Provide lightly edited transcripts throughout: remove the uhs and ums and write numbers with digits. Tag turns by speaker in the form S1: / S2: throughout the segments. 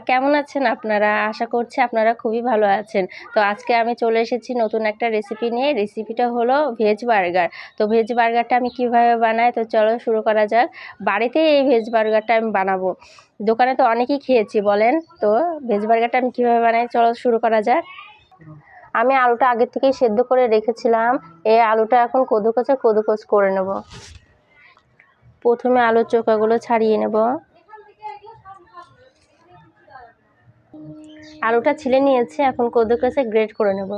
S1: কেমন আছেন আপনারা? আশা করছি আপনারা খুবই ভালো আছেন। তো আজকে আমি চলে এসেছি নতুন একটা রেসিপি নিয়ে। রেসিপিটা হলো ভেজ বার্গার। তো ভেজ বার্গারটা আমি কিভাবে বানাই, তো চলো শুরু করা যাক। বাড়িতে এই ভেজ বার্গারটা আমি বানাবো। দোকানে তো অনেকেই খেয়েছি বলেন, তো ভেজ বার্গারটা আমি কিভাবে বানাই চলো শুরু করা যাক। আমি আলুটা আগে থেকেই সেদ্ধ করে রেখেছিলাম। এই আলুটা এখন কদুকচ করে নেব। প্রথমে আলুর চোখাগুলো ছাড়িয়ে নেব। আলুটা ছিলে নিয়েছি, এখন কদুকচে গ্রেট করে নেব।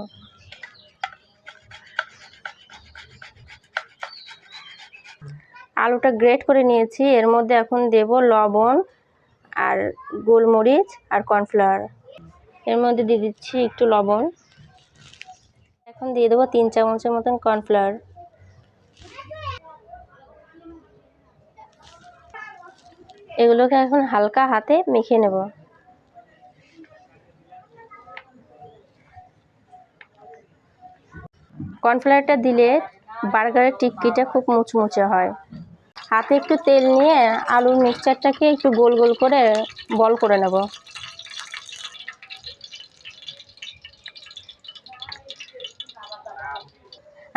S1: আলুটা গ্রেট করে নিয়েছি, এর মধ্যে এখন দেব লবণ আর গোলমরিচ আর কর্নফ্লাওয়ার। এর মধ্যে দিয়ে দিচ্ছি একটু লবণ। এখন দিয়ে দেবো 3 চামচের মতন কর্নফ্লাওয়ার। এগুলোকে এখন হালকা হাতে মেখে নেব। কর্নফ্লাওয়ারটা দিলে বার্গারের টিক্কিটা খুব মুচমুচে হয়। হাতে একটু তেল নিয়ে আলুর মিক্সচারটাকে একটু গোল গোল করে বল করে নেব।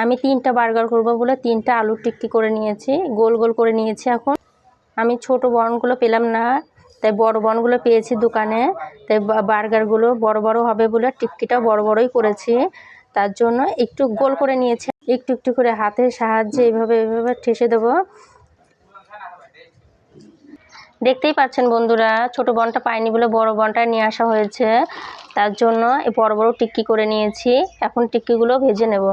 S1: আমি 3টা বার্গার করব বলে 3টা আলুর টিক্কি করে নিয়েছি, গোল গোল করে নিয়েছি। এখন আমি ছোট বনগুলো পেলাম না, তাই বড় বনগুলো পেয়েছি দোকানে, তাই বার্গারগুলো বড় বড় হবে বলে টিক্কিটা বড় বড়ই করেছি। তার জন্য একটু গোল করে নিয়েছি, একটু একটু করে হাতের সাহায্যে এইভাবে ঠেসে দেবো। দেখতেই পাচ্ছেন বন্ধুরা, ছোট বনটা পাইনি বলে বড় বনটা নিয়ে আসা হয়েছে। তার জন্য এই বড় বড় টিক্কি করে নিয়েছি। এখন টিক্কিগুলো ভেজে নেব।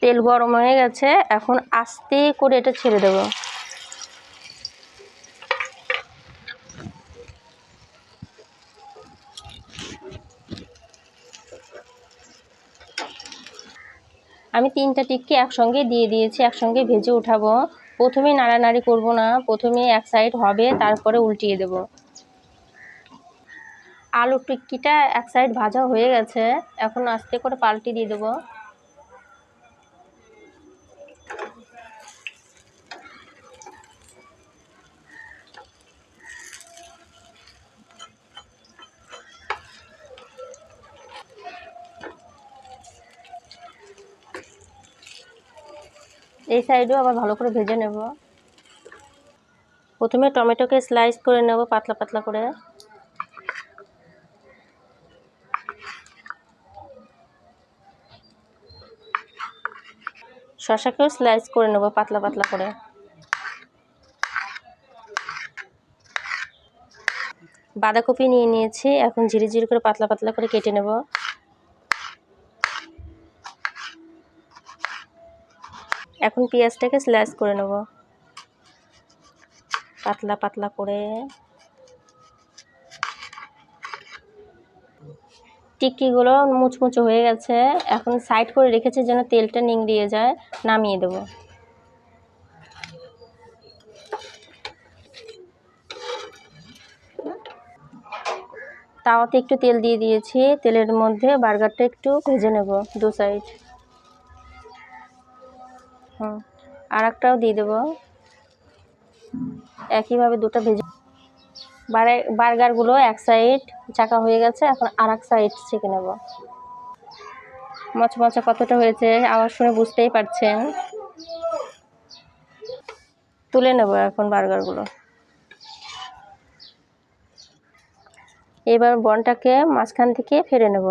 S1: তেল গরম হয়ে গেছে, এখন আস্তে করে এটা ছেড়ে দেব। আমি 3টা টিক্কি একসঙ্গে দিয়ে দিয়েছি, একসঙ্গে ভেজে উঠাবো। প্রথমে নাড়ানাড়ি করব না, প্রথমে এক সাইড হবে তারপরে উল্টিয়ে দেব। আলুর টিক্কিটা এক সাইড ভাজা হয়ে গেছে, এখন আস্তে করে পাল্টি দিয়ে দেবো। এই সাইডেও আবার ভালো করে ভেজে নেব। প্রথমে টমেটোকে স্লাইস করে নেব পাতলা পাতলা করে। শসাকেও স্লাইস করে নেব পাতলা পাতলা করে। বাঁধাকপি নিয়ে নিয়েছি, এখন ঝিরি ঝিরি করে পাতলা পাতলা করে কেটে নেব। এখন পেঁয়াজটাকে স্লাইস করে নেব পাতলা পাতলা করে। টিক্কিগুলো মুচমুচে হয়ে গেছে, এখন সাইড করে রেখেছি যেন তেলটা নিংড়িয়ে যায়, নামিয়ে দেব। তাওয়াতে একটু তেল দিয়ে দিয়েছি, তেলের মধ্যে বার্গারটা একটু ভেজে নেব দু সাইড। আর একটাও দিয়ে দেবো, একইভাবে দুটো ভেজে। বার্গারগুলো এক সাইড চাকা হয়ে গেছে, এখন আর এক সাইড ছেঁকে নেব। মচমচে কতটা হয়েছে আওয়াজ শুনে বুঝতেই পারছেন। তুলে নেব এখন বার্গারগুলো। এবার বনটাকে মাঝখান থেকে ফেলে নেব।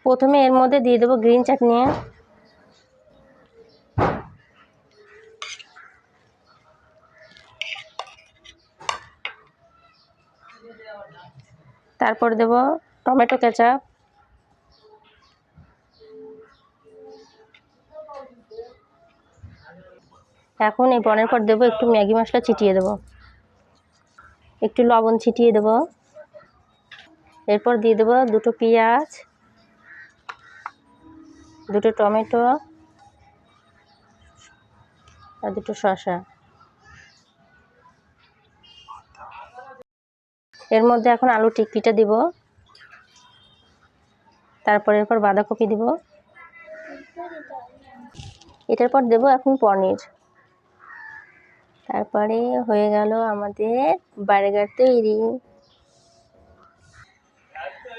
S1: প্রথমে এর মধ্যে দিয়ে দেবো গ্রিন চাটনি। তারপর দেব টমেটো কেচাপ। এখন এই বনের পর দেবো একটু ম্যাগি মশলা ছিটিয়ে দেবো, একটু লবণ ছিটিয়ে দেবো। এরপর দিয়ে দেবো দুটো পেঁয়াজ, দুটো টমেটো আর দুটো শসা। এর মধ্যে এখন আলু টিক্কিটা দিব, তারপর এরপর বাঁধাকপি দিব। এটার পর দেবো এখন পনির। তারপরে হয়ে গেল আমাদের বার্গার তৈরি।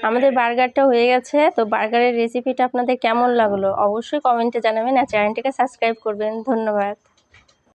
S1: আমাদের বার্গারটা হয়ে গেছে। তো বার্গারের রেসিপিটা আপনাদের কেমন লাগলো অবশ্যই কমেন্টে জানাবেন আর চ্যানেলটিকে সাবস্ক্রাইব করবেন। ধন্যবাদ।